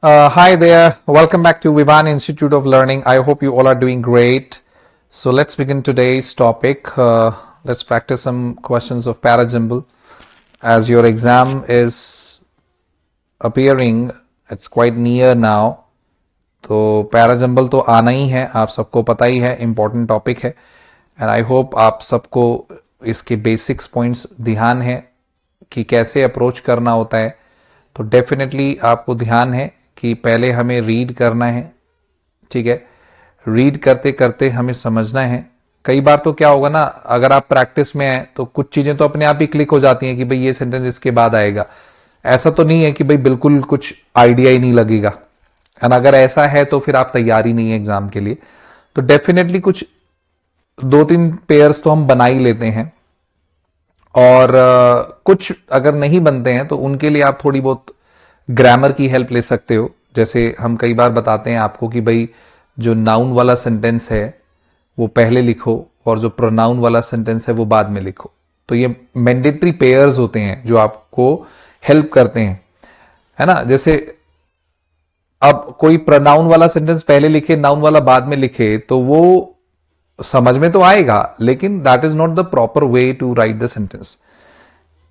Hi there, welcome back to Vivan Institute of Learning. I hope you all are doing great. So let's begin today's topic. Let's practice some questions of parajumble. As your exam is appearing, it's quite near now. तो parajumble तो आना ही है, आप सबको पता ही है, important topic है and I hope आप सबको इसके बेसिक्स पॉइंट्स ध्यान है कि कैसे अप्रोच करना होता है. तो डेफिनेटली आपको ध्यान है कि पहले हमें रीड करना है, ठीक है. रीड करते करते हमें समझना है. कई बार तो क्या होगा ना, अगर आप प्रैक्टिस में हैं तो कुछ चीजें तो अपने आप ही क्लिक हो जाती हैं कि भाई ये सेंटेंस इसके बाद आएगा. ऐसा तो नहीं है कि भाई बिल्कुल कुछ आइडिया ही नहीं लगेगा, एंड अगर ऐसा है तो फिर आप तैयारी नहीं है एग्जाम के लिए. तो डेफिनेटली कुछ 2-3 पेयर्स तो हम बना ही लेते हैं, और कुछ अगर नहीं बनते हैं तो उनके लिए आप थोड़ी बहुत ग्रामर की हेल्प ले सकते हो. जैसे हम कई बार बताते हैं आपको कि भाई जो नाउन वाला सेंटेंस है वो पहले लिखो और जो प्रोनाउन वाला सेंटेंस है वो बाद में लिखो. तो ये मैंडेटरी पेयर्स होते हैं जो आपको हेल्प करते हैं, है ना. जैसे अब कोई प्रोनाउन वाला सेंटेंस पहले लिखे, नाउन वाला बाद में लिखे, तो वो समझ में तो आएगा, लेकिन that is not the proper way to write the sentence.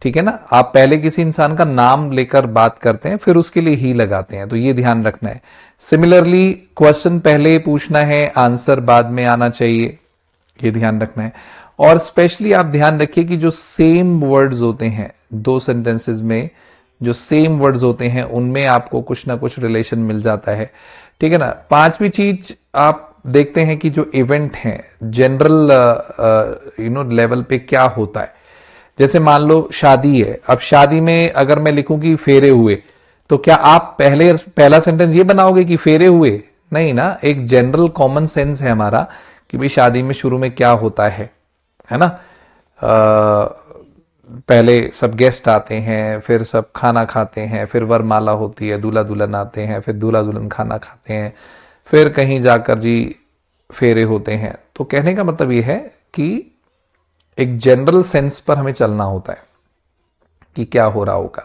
ठीक है ना. आप पहले किसी इंसान का नाम लेकर बात करते हैं, फिर उसके लिए ही लगाते हैं, तो ये ध्यान रखना है. सिमिलरली क्वेश्चन पहले पूछना है, आंसर बाद में आना चाहिए, ये ध्यान रखना है. और स्पेशली आप ध्यान रखिए कि जो सेम वर्ड्स होते हैं दो सेंटेंसेस में, जो सेम वर्ड्स होते हैं उनमें आपको कुछ ना कुछ रिलेशन मिल जाता है. ठीक है ना. पांचवी चीज आप देखते हैं कि जो इवेंट है जनरल लेवल पे क्या होता है. जैसे मान लो शादी है, अब शादी में अगर मैं लिखूं कि फेरे हुए, तो क्या आप पहला सेंटेंस ये बनाओगे कि फेरे हुए? नहीं ना. एक जनरल कॉमन सेंस है हमारा कि भाई शादी में शुरू में क्या होता है ना. पहले सब गेस्ट आते हैं, फिर सब खाना खाते हैं, फिर वरमाला होती है, दूल्हा दुल्हन आते हैं, फिर दूल्हा दुल्हन खाना खाते हैं, फिर कहीं जाकर जी फेरे होते हैं. तो कहने का मतलब ये है कि एक जनरल सेंस पर हमें चलना होता है कि क्या हो रहा होगा.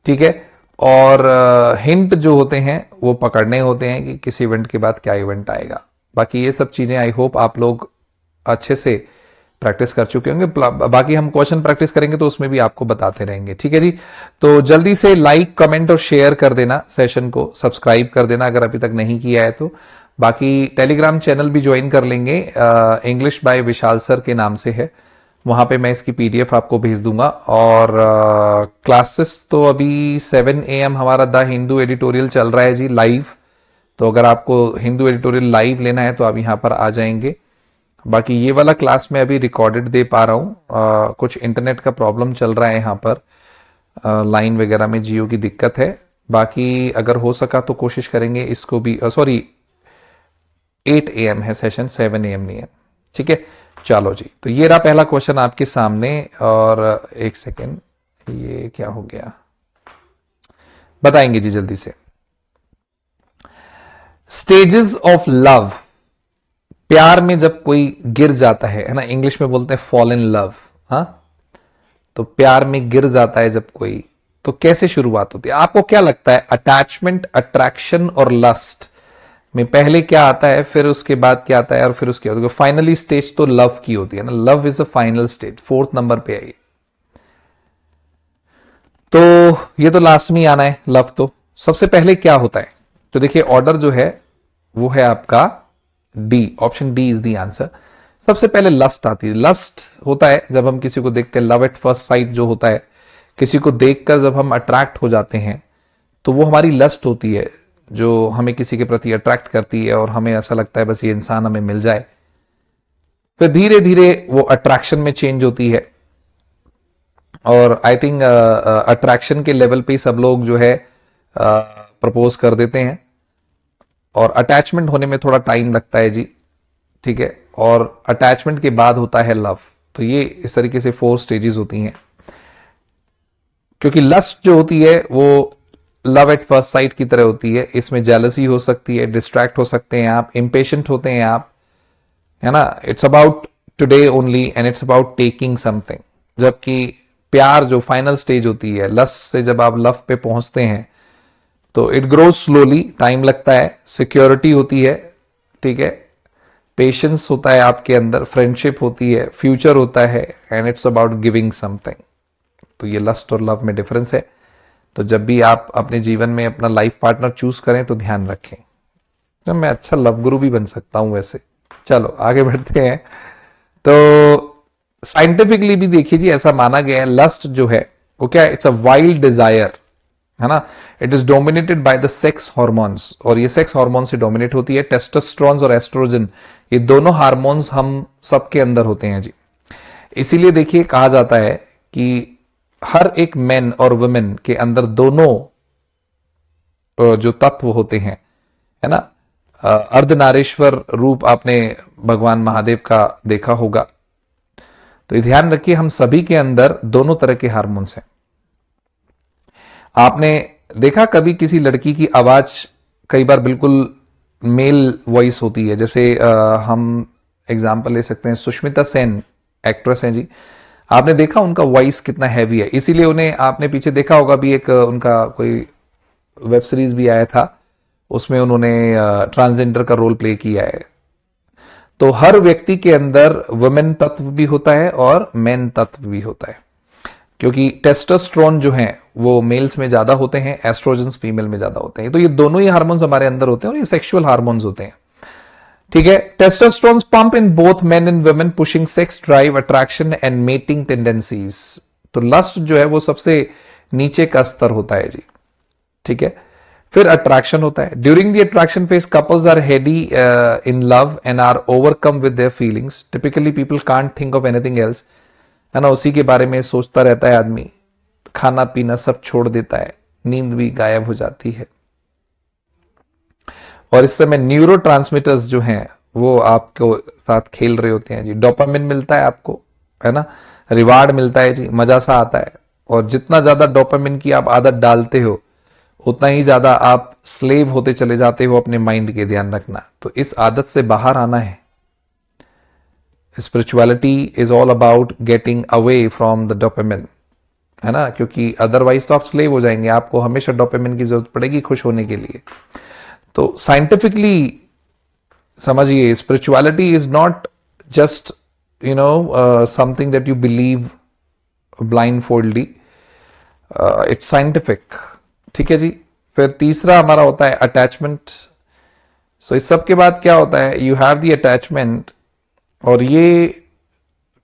ठीक है. और हिंट जो होते हैं वो पकड़ने होते हैं कि किस इवेंट के बाद क्या इवेंट आएगा. बाकी ये सब चीजें आई होप आप लोग अच्छे से प्रैक्टिस कर चुके होंगे. बाकी हम क्वेश्चन प्रैक्टिस करेंगे तो उसमें भी आपको बताते रहेंगे. ठीक है जी. तो जल्दी से लाइक, कमेंट और शेयर कर देना, सेशन को सब्सक्राइब कर देना अगर अभी तक नहीं किया है तो. बाकी टेलीग्राम चैनल भी ज्वाइन कर लेंगे, इंग्लिश बाय विशाल सर के नाम से है. वहां पे मैं इसकी पीडीएफ आपको भेज दूंगा. और क्लासेस तो अभी 7 AM हमारा द हिंदू एडिटोरियल चल रहा है जी, लाइव. तो अगर आपको हिंदू एडिटोरियल लाइव लेना है तो आप यहां पर आ जाएंगे. बाकी ये वाला क्लास मैं अभी रिकॉर्डेड दे पा रहा हूँ, कुछ इंटरनेट का प्रॉब्लम चल रहा है यहाँ पर, लाइन वगैरह में जियो की दिक्कत है. बाकी अगर हो सका तो कोशिश करेंगे इसको भी. सॉरी, 8 AM है सेशन, 7 AM नहीं है. ठीक है. चलो जी. तो ये रहा पहला क्वेश्चन आपके सामने. और एक सेकेंड, ये क्या हो गया बताएंगे जी जल्दी से. Stages of love. प्यार में जब कोई गिर जाता है ना, इंग्लिश में बोलते हैं फॉल इन लव. हाँ. तो प्यार में गिर जाता है जब कोई, तो कैसे शुरुआत होती है? आपको क्या लगता है, अटैचमेंट, अट्रैक्शन और लस्ट में पहले क्या आता है, फिर उसके बाद क्या आता है, और फिर उसके बाद फाइनली स्टेज तो लव की होती है ना. Love is a final stage, 4th number पे आई. तो ये तो लास्ट में आना है लव. तो सबसे पहले क्या होता है, तो देखिए ऑर्डर जो है वो है आपका D. Option D is the answer. सबसे पहले लस्ट आती है. लस्ट होता है जब हम किसी को देखते हैं, लव एट फर्स्ट साइट जो होता है, किसी को देखकर जब हम अट्रैक्ट हो जाते हैं तो वो हमारी लस्ट होती है, जो हमें किसी के प्रति अट्रैक्ट करती है और हमें ऐसा लगता है बस ये इंसान हमें मिल जाए. फिर धीरे धीरे वो अट्रैक्शन में चेंज होती है, और आई थिंक अट्रैक्शन के लेवल पे सब लोग जो है प्रपोज कर देते हैं, और अटैचमेंट होने में थोड़ा टाइम लगता है जी. ठीक है. और अटैचमेंट के बाद होता है लव. तो ये इस तरीके से 4 स्टेजेस होती हैं. क्योंकि लस्ट जो होती है वो लव एट फर्स्ट साइट की तरह होती है. इसमें जेलसी हो सकती है, डिस्ट्रैक्ट हो सकते हैं आप, इम्पेशेंट होते हैं आप, है ना. It's about today only and it's about taking something. जबकि प्यार जो फाइनल स्टेज होती है, लस्ट से जब आप लव पे पहुंचते हैं तो इट ग्रोज स्लोली, टाइम लगता है, सिक्योरिटी होती है, ठीक है, पेशेंस होता है आपके अंदर, फ्रेंडशिप होती है, फ्यूचर होता है, and it's about giving something. तो ये लस्ट और लव में डिफरेंस है। तो जब भी आप अपने जीवन में अपना लाइफ पार्टनर चूज करें तो ध्यान रखें। तो मैं अच्छा लव गुरु भी बन सकता हूं वैसे। चलो आगे बढ़ते हैं। तो साइंटिफिकली भी देखिए जी, ऐसा माना गया है लस्ट जो है वो क्या है, इट्स अ वाइल्ड डिजायर, है ना। It is dominated by the sex hormones, और ये सेक्स हॉर्मोन से डोमिनेट होती है। टेस्टोस्टेरोन और एस्ट्रोजन, ये दोनों हार्मोन्स हम सबके अंदर होते हैं जी। इसीलिए देखिए कहा जाता है कि हर एक मैन और वुमेन के अंदर दोनों जो तत्व होते हैं, है ना, अर्धनारीश्वर रूप आपने भगवान महादेव का देखा होगा। तो ये ध्यान रखिए, हम सभी के अंदर दोनों तरह के हार्मोन्स हैं। आपने देखा कभी किसी लड़की की आवाज कई बार बिल्कुल मेल वॉइस होती है, जैसे हम एग्जाम्पल ले सकते हैं, सुष्मिता सेन एक्ट्रेस हैं जी। आपने देखा उनका वॉइस कितना हैवी है, इसीलिए उन्हें आपने पीछे देखा होगा भी, एक उनका कोई वेब सीरीज भी आया था, उसमें उन्होंने ट्रांसजेंडर का रोल प्ले किया है। तो हर व्यक्ति के अंदर वुमेन तत्व भी होता है और मेन तत्व भी होता है, क्योंकि टेस्टोस्टेरोन जो है वो मेल्स में ज्यादा होते हैं, एस्ट्रोजन्स फीमेल में ज्यादा होते हैं। तो ये दोनों ही हार्मोन्स हमारे अंदर होते हैं और ये सेक्सुअल हार्मोन्स होते हैं, ठीक है। Testosterone pump in both men and women, pushing sex drive, attraction and mating tendencies. तो लस्ट जो है वो सबसे नीचे का स्तर होता है जी, ठीक है। फिर अट्रैक्शन होता है। During the attraction phase couples are heady in love and are overcome with their feelings. Typically people can't think of anything else, है ना, उसी के बारे में सोचता रहता है आदमी, खाना पीना सब छोड़ देता है, नींद भी गायब हो जाती है। और इस समय न्यूरोट्रांसमीटर्स जो हैं वो आपको साथ खेल रहे होते हैं जी। डोपामिन मिलता है आपको, है ना, रिवार्ड मिलता है जी, मजा सा आता है। और जितना ज्यादा डोपामिन की आप आदत डालते हो उतना ही ज्यादा आप स्लेव होते चले जाते हो अपने माइंड के, ध्यान रखना। तो इस आदत से बाहर आना है। Spirituality is all about getting away from the dopamine, है ना, क्योंकि अदरवाइज तो आप स्लेव हो जाएंगे, आपको हमेशा डोपामिन की जरूरत पड़ेगी खुश होने के लिए। तो साइंटिफिकली समझिए, spirituality is not just something that you believe blind foldly, it's scientific, ठीक है जी। फिर तीसरा हमारा होता है अटैचमेंट। सो इस सब के बाद क्या होता है, यू हैव द अटैचमेंट, और ये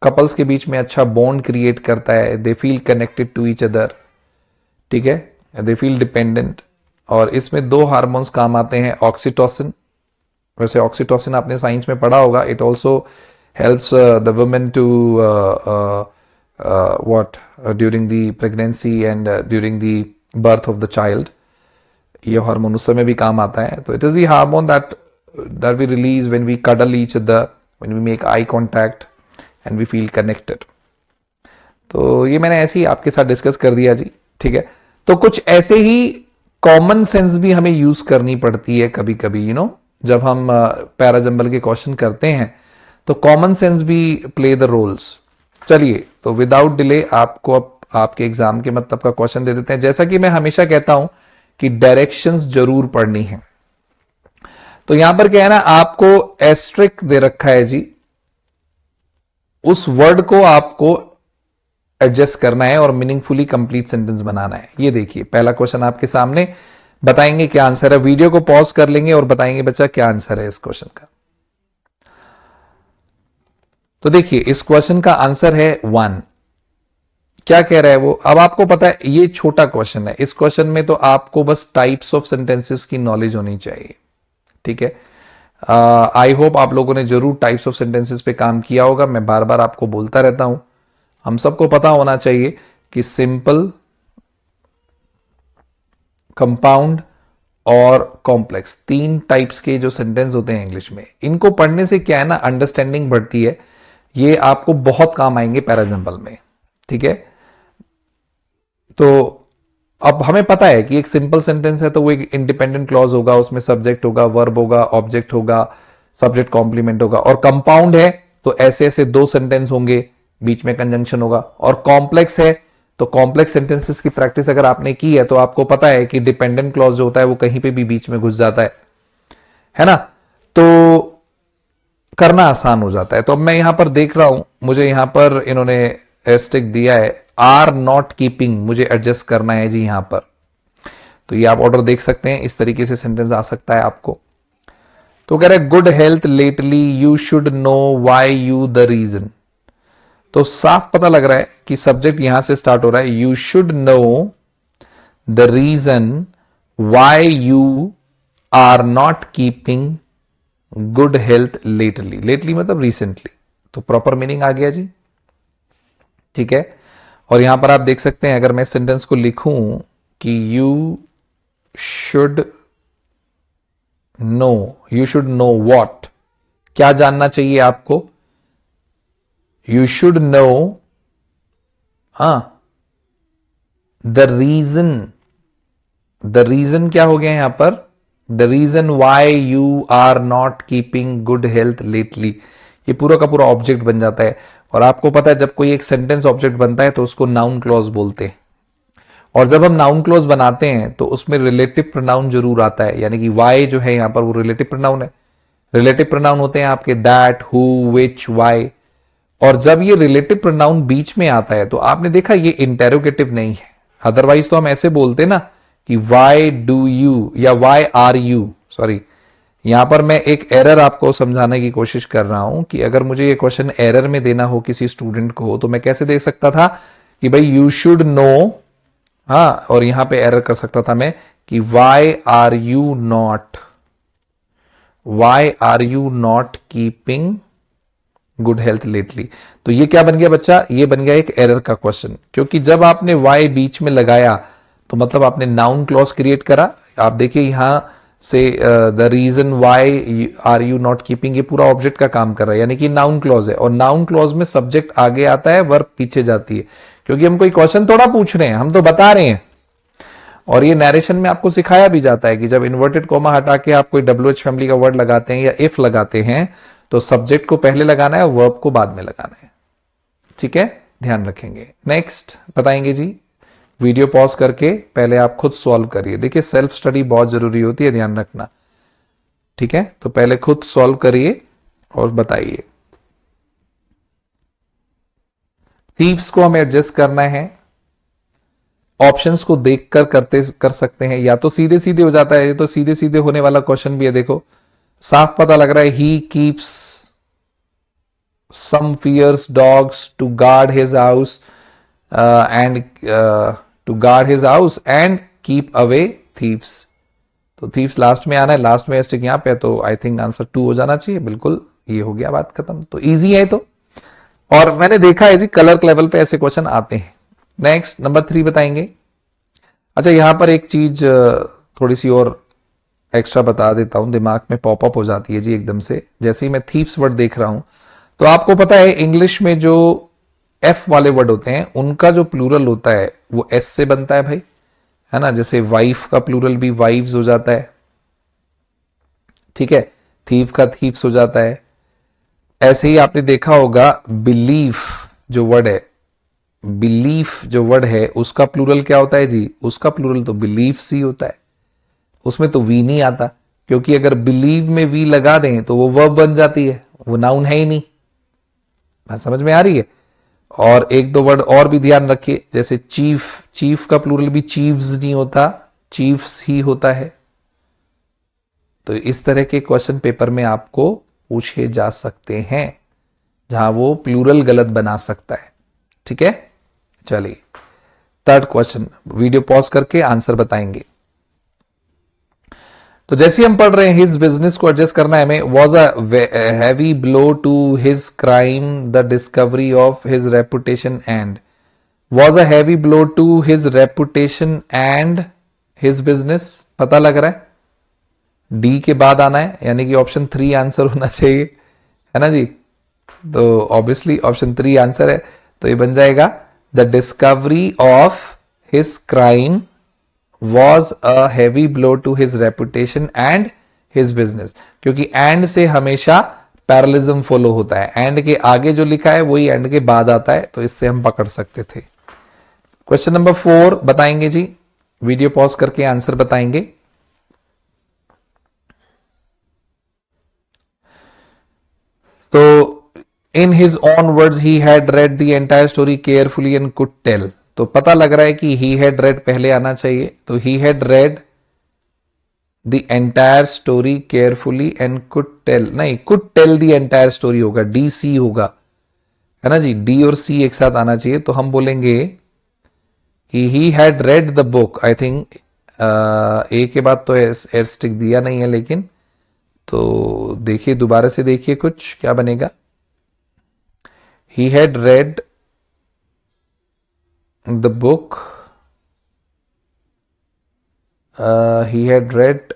कपल्स के बीच में अच्छा बॉन्ड क्रिएट करता है। They feel connected to each other, ठीक है, दे फील डिपेंडेंट। और इसमें दो हार्मोन्स काम आते हैं, ऑक्सीटोसिन। वैसे ऑक्सीटोसिन आपने साइंस में पढ़ा होगा, it also helps the women to what during the pregnancy and during the birth of the child. ये हार्मोन उस समय भी काम आता है। तो it is the hormone that we release when we cuddle each other, when we make eye contact and we feel connected. तो ये मैंने ऐसे ही आपके साथ डिस्कस कर दिया जी, ठीक है। तो कुछ ऐसे ही कॉमन सेंस भी हमें यूज करनी पड़ती है कभी कभी, जब हम पैराजंबल के क्वेश्चन करते हैं तो कॉमन सेंस भी प्ले द रोल्स। चलिए, तो विदाउट डिले आपको अब आपके एग्जाम के मतलब का क्वेश्चन दे देते हैं। जैसा कि मैं हमेशा कहता हूं कि डायरेक्शंस जरूर पढ़नी है। तो यहां पर क्या है ना, आपको एस्ट्रिक दे रखा है जी, उस वर्ड को आपको एडजस्ट करना है और मीनिंगफुली कंप्लीट सेंटेंस बनाना है। ये देखिए पहला क्वेश्चन आपके सामने, बताएंगे क्या आंसर है। वीडियो को पॉज कर लेंगे और बताएंगे बच्चा क्या आंसर है इस क्वेश्चन का। तो देखिए इस क्वेश्चन का आंसर है 1। क्या कह रहा है वो, अब आपको पता है ये छोटा क्वेश्चन है, इस क्वेश्चन में तो आपको बस टाइप्स ऑफ सेंटेंसेस की नॉलेज होनी चाहिए, ठीक है। आई होप आप लोगों ने जरूर टाइप्स ऑफ सेंटेंसेस पे काम किया होगा। मैं बार बार आपको बोलता रहता हूं, हम सबको पता होना चाहिए कि सिंपल, कंपाउंड और कॉम्प्लेक्स, 3 टाइप्स के जो सेंटेंस होते हैं इंग्लिश में, इनको पढ़ने से क्या है ना, अंडरस्टैंडिंग बढ़ती है। ये आपको बहुत काम आएंगे पैराजंबल में, ठीक है। तो अब हमें पता है कि एक सिंपल सेंटेंस है तो वो एक इंडिपेंडेंट क्लॉज होगा, उसमें सब्जेक्ट होगा, वर्ब होगा, ऑब्जेक्ट होगा, सब्जेक्ट कॉम्प्लीमेंट होगा। और कंपाउंड है तो ऐसे ऐसे 2 सेंटेंस होंगे, बीच में कंजंक्शन होगा। और कॉम्प्लेक्स है तो कॉम्प्लेक्स सेंटेंसेस की प्रैक्टिस अगर आपने की है तो आपको पता है कि डिपेंडेंट क्लॉज जो होता है वो कहीं पे भी बीच में घुस जाता है ना, तो करना आसान हो जाता है। तो अब मैं यहां पर देख रहा हूं, मुझे यहां पर इन्होंने एस्टिक दिया है, आर नॉट कीपिंग, मुझे एडजस्ट करना है जी यहां पर। तो ये आप ऑर्डर देख सकते हैं, इस तरीके से सेंटेंस आ सकता है आपको। तो कह रहे हैं good health lately, you should know why you the reason. तो साफ पता लग रहा है कि सब्जेक्ट यहां से स्टार्ट हो रहा है, you should know the reason why you are not keeping good health lately. Lately मतलब रिसेंटली, तो प्रॉपर मीनिंग आ गया जी। ठीक है, और यहां पर आप देख सकते हैं, अगर मैं सेंटेंस को लिखूं कि you should know, you should know what, क्या जानना चाहिए आपको, you should know the reason. The reason क्या हो गया यहां पर, the reason why you are not keeping good health lately. ये पूरा का पूरा ऑब्जेक्ट बन जाता है। और आपको पता है जब कोई एक सेंटेंस ऑब्जेक्ट बनता है तो उसको नाउन क्लॉज बोलते हैं। और जब हम नाउन क्लॉज बनाते हैं तो उसमें रिलेटिव प्रोनाउन जरूर आता है, यानी कि वाई जो है यहां पर वो रिलेटिव प्रोनाउन है। रिलेटिव प्रोनाउन होते हैं आपके दैट, हु, विच, वाई। और जब ये रिलेटिव प्रोनाउन बीच में आता है तो आपने देखा ये इंटेरोगेटिव नहीं है। अदरवाइज तो हम ऐसे बोलते ना कि वाई डू यू या वाई आर यू, सॉरी, यहां पर मैं एक एरर आपको समझाने की कोशिश कर रहा हूं कि अगर मुझे ये क्वेश्चन एरर में देना हो किसी स्टूडेंट को तो मैं कैसे दे सकता था कि भाई यू शुड नो, और यहां पे एरर कर सकता था मैं कि why are you not, why are you not keeping good health lately. तो ये क्या बन गया बच्चा, ये बन गया एक एरर का क्वेश्चन, क्योंकि जब आपने वाई बीच में लगाया तो मतलब आपने नाउन क्लॉज क्रिएट करा। आप देखिए यहां से the reason why are you not keeping, ये पूरा ऑब्जेक्ट का काम कर रहा है, यानी कि नाउन क्लॉज है। और नाउन क्लॉज में सब्जेक्ट आगे आता है, वर्ब पीछे जाती है, क्योंकि हम कोई क्वेश्चन थोड़ा पूछ रहे हैं, हम तो बता रहे हैं। और ये नरेशन में आपको सिखाया भी जाता है कि जब इन्वर्टेड कोमा हटा के आप कोई WH फैमिली का वर्ड लगाते हैं या इफ लगाते हैं तो सब्जेक्ट को पहले लगाना है, वर्ब को बाद में लगाना है। ठीक है, ध्यान रखेंगे। नेक्स्ट बताएंगे जी, वीडियो पॉज करके पहले आप खुद सॉल्व करिए। देखिए सेल्फ स्टडी बहुत जरूरी होती है, ध्यान रखना। ठीक है, तो पहले खुद सॉल्व करिए और बताइए। थीव्स को हमें एडजस्ट करना है, ऑप्शंस को देखकर कर सकते हैं, या तो सीधे सीधे हो जाता है, ये तो सीधे सीधे होने वाला क्वेश्चन भी है। देखो साफ पता लग रहा है, he keeps some fierce dogs to guard his house and to guard his house and keep away thieves. तो थीव्स लास्ट में आना है, लास्ट में स्टिक यहां पे, तो आई थिंक आंसर 2 हो जाना चाहिए। बिल्कुल, ये हो गया, बात खत्म। तो इजी है तो, और मैंने देखा है जी क्लर्क लेवल पे ऐसे क्वेश्चन आते हैं। नेक्स्ट नंबर 3 बताएंगे। अच्छा, यहां पर एक चीज थोड़ी सी और एक्स्ट्रा बता देता हूं, दिमाग में पॉपअप हो जाती है जी एकदम से जैसे ही मैं थीव्स वर्ड देख रहा हूं। तो आपको पता है इंग्लिश में जो एफ वाले वर्ड होते हैं उनका जो प्लूरल होता है वो एस से बनता है भाई, है ना। जैसे वाइफ का प्लूरल भी वाइव्स हो जाता है, ठीक है, थीव का थीव्स हो जाता है। ऐसे ही आपने देखा होगा बिलीफ जो वर्ड है, बिलीफ जो वर्ड है उसका प्लूरल क्या होता है जी, उसका प्लूरल तो बिलीव्स ही होता है, उसमें तो वी नहीं आता, क्योंकि अगर बिलीव में वी लगा दें तो वो वर्ब बन जाती है, वो नाउन है ही नहीं। बात समझ में आ रही है। और एक दो वर्ड और भी ध्यान रखिए, जैसे चीफ, चीफ का प्लूरल भी चीफ्स नहीं होता, चीफ्स ही होता है। तो इस तरह के क्वेश्चन पेपर में आपको पूछे जा सकते हैं जहां वो प्लूरल गलत बना सकता है। ठीक है, चलिए थर्ड क्वेश्चन, वीडियो पॉज करके आंसर बताएंगे। तो जैसे हम पढ़ रहे हैं, हिज बिजनेस को एडजस्ट करना है हमें, was a heavy blow to his crime the discovery of his reputation and, was a heavy blow to his reputation and his business. पता लग रहा है, डी के बाद आना है, यानी कि ऑप्शन 3 आंसर होना चाहिए, है ना जी। तो ऑब्वियसली ऑप्शन 3 आंसर है, तो ये बन जाएगा the discovery of his crime was a heavy blow to his reputation and his business, क्योंकि and से हमेशा पैरलिज्म फॉलो होता है, and के आगे जो लिखा है वही and के बाद आता है, तो इससे हम पकड़ सकते थे। क्वेश्चन नंबर 4 बताएंगे जी, वीडियो पॉज करके आंसर बताएंगे। तो in his own words he had read the entire story carefully and could tell. तो पता लग रहा है कि ही हैड रेड पहले आना चाहिए, तो he had read the entire story carefully and could tell, नहीं could tell the entire story होगा, डी सी होगा, है ना जी, डी और सी एक साथ आना चाहिए। तो हम बोलेंगे कि he had read the book, I think A के बाद तो एयरस्टिक दिया नहीं है, लेकिन तो देखिए दोबारा से देखिए कुछ क्या बनेगा। ही had read the book, he had read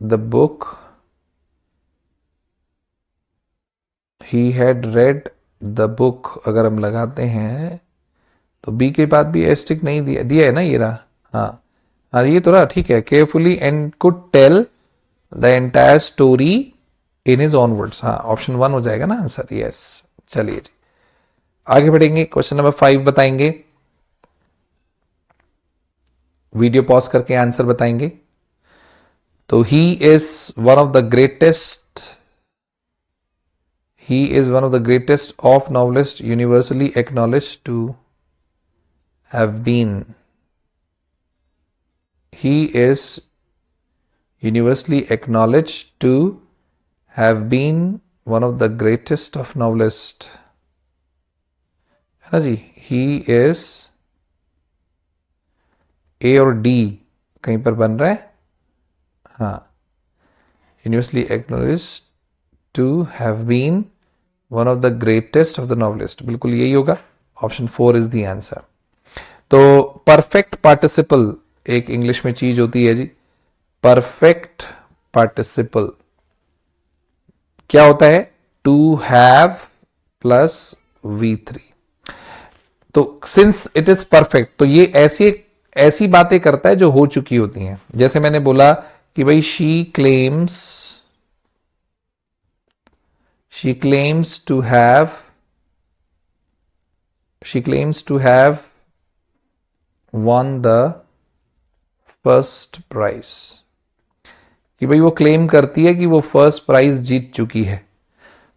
the book, he had read the book अगर हम लगाते हैं तो बी के बाद भी एस्टिक नहीं दिया, दिया है ना ये रहा, हाँ हाँ ये तो रहा, ठीक है, carefully and could tell the entire story in his own words, हाँ ऑप्शन 1 हो जाएगा ना आंसर, यस। चलिए जी आगे बढ़ेंगे, क्वेश्चन नंबर 5 बताएंगे, वीडियो पॉज करके आंसर बताएंगे। तो he is one of the greatest, he is one of the greatest of novelists, universally acknowledged to have been, he is universally acknowledged to have been one of the greatest of novelists, है ना जी, he is, ए और D कहीं पर बन रहा है, हाँ, universally acknowledged to have been one of the greatest of the novelist, बिल्कुल यही होगा, ऑप्शन 4 इज द आंसर। तो परफेक्ट पार्टिसिपल एक इंग्लिश में चीज होती है जी, परफेक्ट पार्टिसिपल क्या होता है, टू हैव प्लस V3। तो सिंस इट इज परफेक्ट, तो ये ऐसी बातें करता है जो हो चुकी होती हैं। जैसे मैंने बोला कि भाई she claims to have won the first prize, कि भाई वो क्लेम करती है कि वो फर्स्ट प्राइज जीत चुकी है।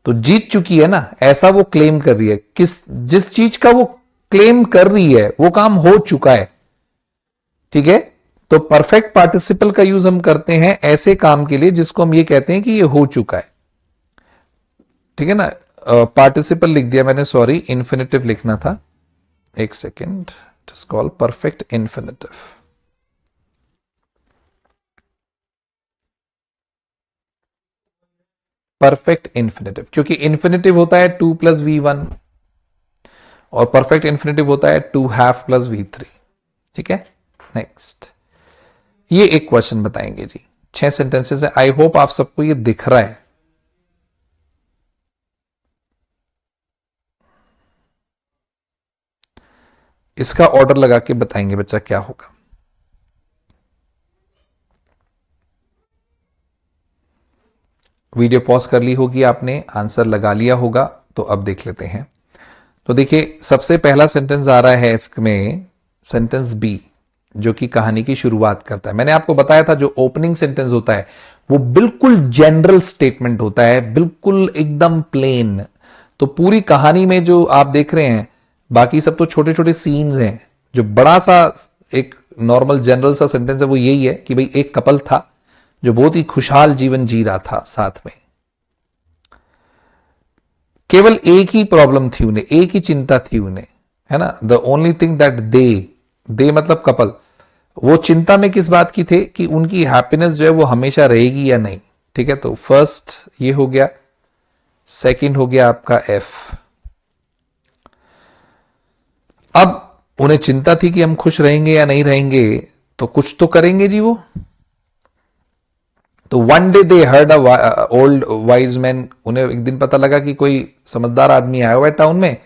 तो जीत चुकी है ना, ऐसा वो क्लेम कर रही है, जिस चीज का वो क्लेम कर रही है वो काम हो चुका है, ठीक है। तो परफेक्ट पार्टिसिपल का यूज हम करते हैं ऐसे काम के लिए जिसको हम ये कहते हैं कि ये हो चुका है, ठीक है ना। पार्टिसिपल लिख दिया मैंने, सॉरी इन्फिनेटिव लिखना था, एक second, it is called perfect infinitive. Perfect infinitive, क्योंकि इन्फिनेटिव होता है 2 + V1 और परफेक्ट इन्फिनेटिव होता है 2 ½ + V3, ठीक है। नेक्स्ट, ये एक क्वेश्चन बताएंगे जी, 6 सेंटेंसेस है, आई होप आप सबको ये दिख रहा है। इसका ऑर्डर लगा के बताएंगे बच्चा क्या होगा। वीडियो पॉज कर ली होगी आपने, आंसर लगा लिया होगा, तो अब देख लेते हैं। तो देखिए सबसे पहला सेंटेंस आ रहा है इसमें, सेंटेंस बी, जो कि कहानी की शुरुआत करता है। मैंने आपको बताया था जो ओपनिंग सेंटेंस होता है वो बिल्कुल जनरल स्टेटमेंट होता है, बिल्कुल एकदम प्लेन। तो पूरी कहानी में जो आप देख रहे हैं बाकी सब तो छोटे छोटे सीन्स हैं, जो बड़ा सा एक नॉर्मल जनरल सा सेंटेंस है वो यही है कि भाई एक कपल था जो बहुत ही खुशहाल जीवन जी रहा था साथ में, केवल एक ही प्रॉब्लम थी उन्हें, एक ही चिंता थी उन्हें, है ना। The only thing that they मतलब कपल, वो चिंता में किस बात की थे कि उनकी हैप्पीनेस जो है वो हमेशा रहेगी या नहीं, ठीक है। तो फर्स्ट ये हो गया, सेकंड हो गया आपका एफ। अब उन्हें चिंता थी कि हम खुश रहेंगे या नहीं रहेंगे, तो कुछ तो करेंगे जी वो। तो one day they heard a old wise man, उन्हें एक दिन पता लगा कि कोई समझदार आदमी आया हुआ है टाउन में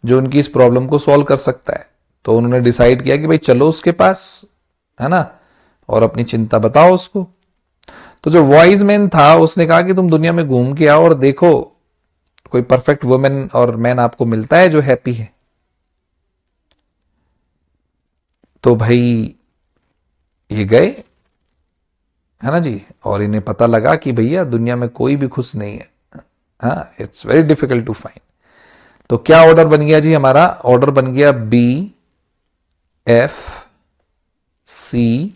जो उनकी इस प्रॉब्लम को सॉल्व कर सकता है। तो उन्होंने डिसाइड किया कि भाई चलो उसके पास, है ना, और अपनी चिंता बताओ उसको। तो जो वाइज मैन था उसने कहा कि तुम दुनिया में घूम के आओ और देखो कोई परफेक्ट वुमेन और मैन आपको मिलता है जो हैप्पी है। तो भाई ये गए, है ना जी, और इन्हें पता लगा कि भैया दुनिया में कोई भी खुश नहीं है। हाँ, it's very difficult to find. तो क्या ऑर्डर बन गया जी हमारा? ऑर्डर बन गया B, F, C,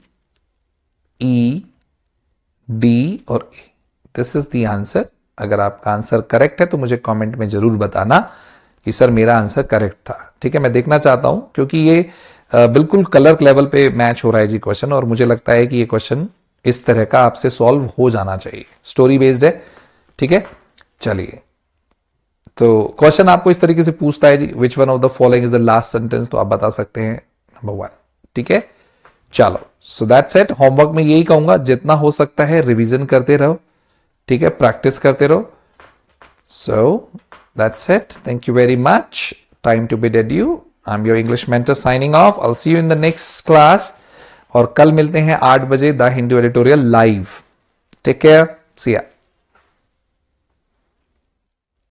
E, D और A. This is the answer. अगर आपका आंसर करेक्ट है तो मुझे कमेंट में जरूर बताना कि सर मेरा आंसर करेक्ट था। ठीक है, मैं देखना चाहता हूं क्योंकि ये बिल्कुल कलर लेवल पे मैच हो रहा है जी क्वेश्चन, और मुझे लगता है कि ये क्वेश्चन इस तरह का आपसे सॉल्व हो जाना चाहिए, स्टोरी बेस्ड है। ठीक है, चलिए, तो क्वेश्चन आपको इस तरीके से पूछता है जी, which one of the following is the last sentence, तो आप बता सकते हैं नंबर 1। ठीक है, चलो, सो दैट्स इट। होमवर्क में यही कहूंगा, जितना हो सकता है रिवीजन करते रहो। ठीक है, प्रैक्टिस करते रहो। So that's it, thank you very much. Time to bid adieu. I am your English mentor signing off. I will see you in the next class. और कल मिलते हैं 8 बजे the Hindi editorial live. Take care, see या।